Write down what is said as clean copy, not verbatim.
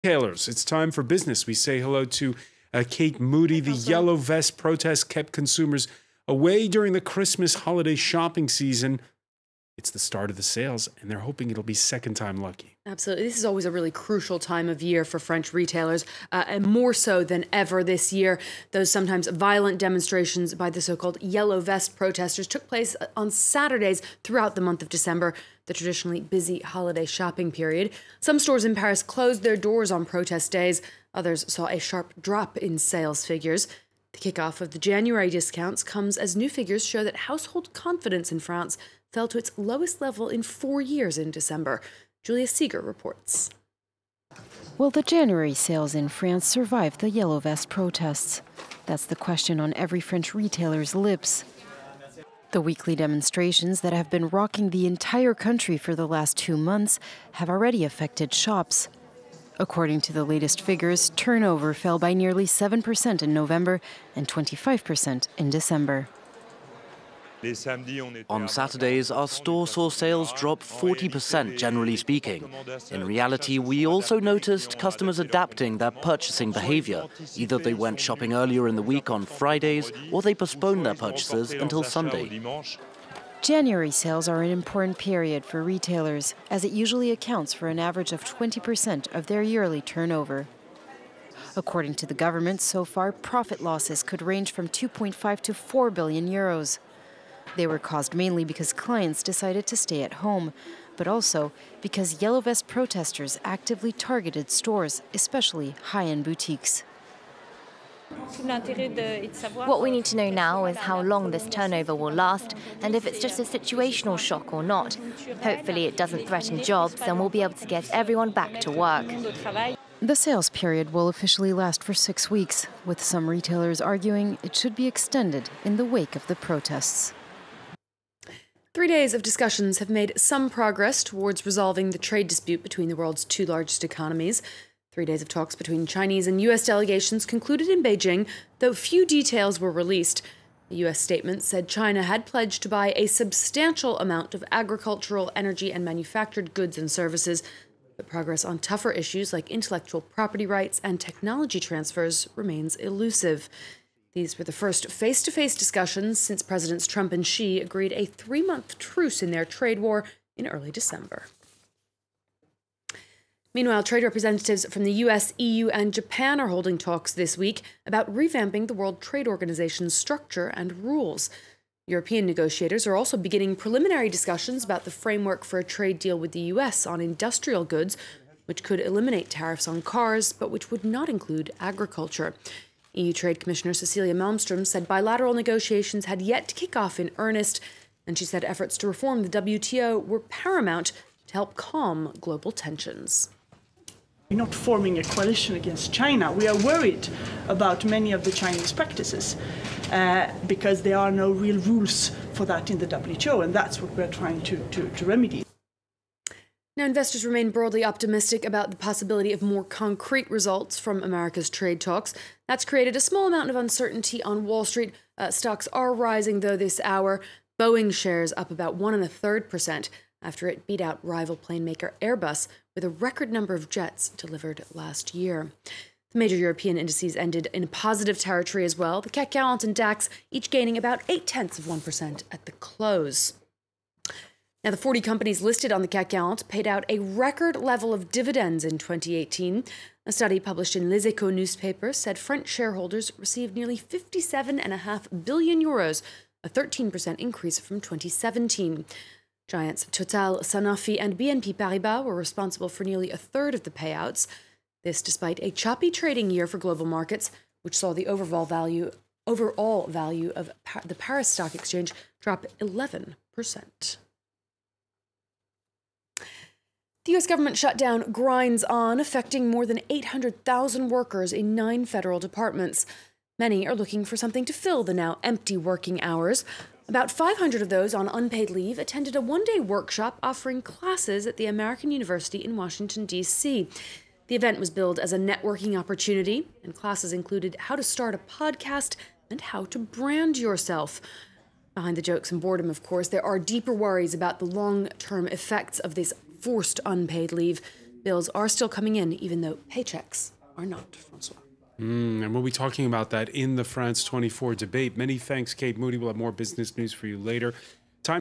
Retailers, it's time for business. We say hello to Kate Moody. The yellow vest protest kept consumers away during the Christmas holiday shopping season. It's the start of the sales, and they're hoping it'll be second time lucky. Absolutely. This is always a really crucial time of year for French retailers, and more so than ever this year. Those sometimes violent demonstrations by the so-called yellow vest protesters took place on Saturdays throughout the month of December, the traditionally busy holiday shopping period. Some stores in Paris closed their doors on protest days. Others saw a sharp drop in sales figures. The kickoff of the January discounts comes as new figures show that household confidence in France fell to its lowest level in 4 years in December. Julia Seeger reports. Will the January sales in France survive the yellow vest protests? That's the question on every French retailer's lips. The weekly demonstrations that have been rocking the entire country for the last 2 months have already affected shops. According to the latest figures, turnover fell by nearly 7% in November and 25% in December. On Saturdays, our store saw sales drop 40%, generally speaking. In reality, we also noticed customers adapting their purchasing behavior. Either they went shopping earlier in the week on Fridays, or they postponed their purchases until Sunday. January sales are an important period for retailers, as it usually accounts for an average of 20% of their yearly turnover. According to the government, so far, profit losses could range from 2.5 to 4 billion euros. They were caused mainly because clients decided to stay at home, but also because yellow vest protesters actively targeted stores, especially high-end boutiques. What we need to know now is how long this turnover will last and if it's just a situational shock or not. Hopefully it doesn't threaten jobs and we'll be able to get everyone back to work. The sales period will officially last for 6 weeks, with some retailers arguing it should be extended in the wake of the protests. 3 days of discussions have made some progress towards resolving the trade dispute between the world's two largest economies. 3 days of talks between Chinese and U.S. delegations concluded in Beijing, though few details were released. The U.S. statement said China had pledged to buy a substantial amount of agricultural, energy, and manufactured goods and services, but progress on tougher issues like intellectual property rights and technology transfers remains elusive. These were the first face-to-face discussions since Presidents Trump and Xi agreed a 3-month truce in their trade war in early December. Meanwhile, trade representatives from the US, EU, and Japan are holding talks this week about revamping the World Trade Organization's structure and rules. European negotiators are also beginning preliminary discussions about the framework for a trade deal with the US on industrial goods, which could eliminate tariffs on cars, but which would not include agriculture. EU Trade Commissioner Cecilia Malmström said bilateral negotiations had yet to kick off in earnest, and she said efforts to reform the WTO were paramount to help calm global tensions. We're not forming a coalition against China. We are worried about many of the Chinese practices because there are no real rules for that in the WTO, and that's what we're trying to remedy. Now, investors remain broadly optimistic about the possibility of more concrete results from America's trade talks. That's created a small amount of uncertainty on Wall Street. Stocks are rising, though, this hour. Boeing shares up about 1.33% after it beat out rival plane maker Airbus with a record number of jets delivered last year. The major European indices ended in positive territory as well. The CAC 40 and DAX each gaining about 0.8% at the close. Now, the 40 companies listed on the CAC 40 paid out a record level of dividends in 2018. A study published in Les Echos newspaper said French shareholders received nearly 57.5 billion euros, a 13% increase from 2017. Giants Total, Sanofi, and BNP Paribas were responsible for nearly a third of the payouts. This despite a choppy trading year for global markets, which saw the overall value of the Paris Stock Exchange drop 11%. The U.S. government shutdown grinds on, affecting more than 800,000 workers in 9 federal departments. Many are looking for something to fill the now empty working hours. About 500 of those on unpaid leave attended a one-day workshop offering classes at the American University in Washington, D.C. The event was billed as a networking opportunity, and classes included how to start a podcast and how to brand yourself. Behind the jokes and boredom, of course, there are deeper worries about the long-term effects of this forced unpaid leave. Bills are still coming in, even though paychecks are not, Francois. And we'll be talking about that in the France 24 debate. Many thanks, Kate Moody. We'll have more business news for you later.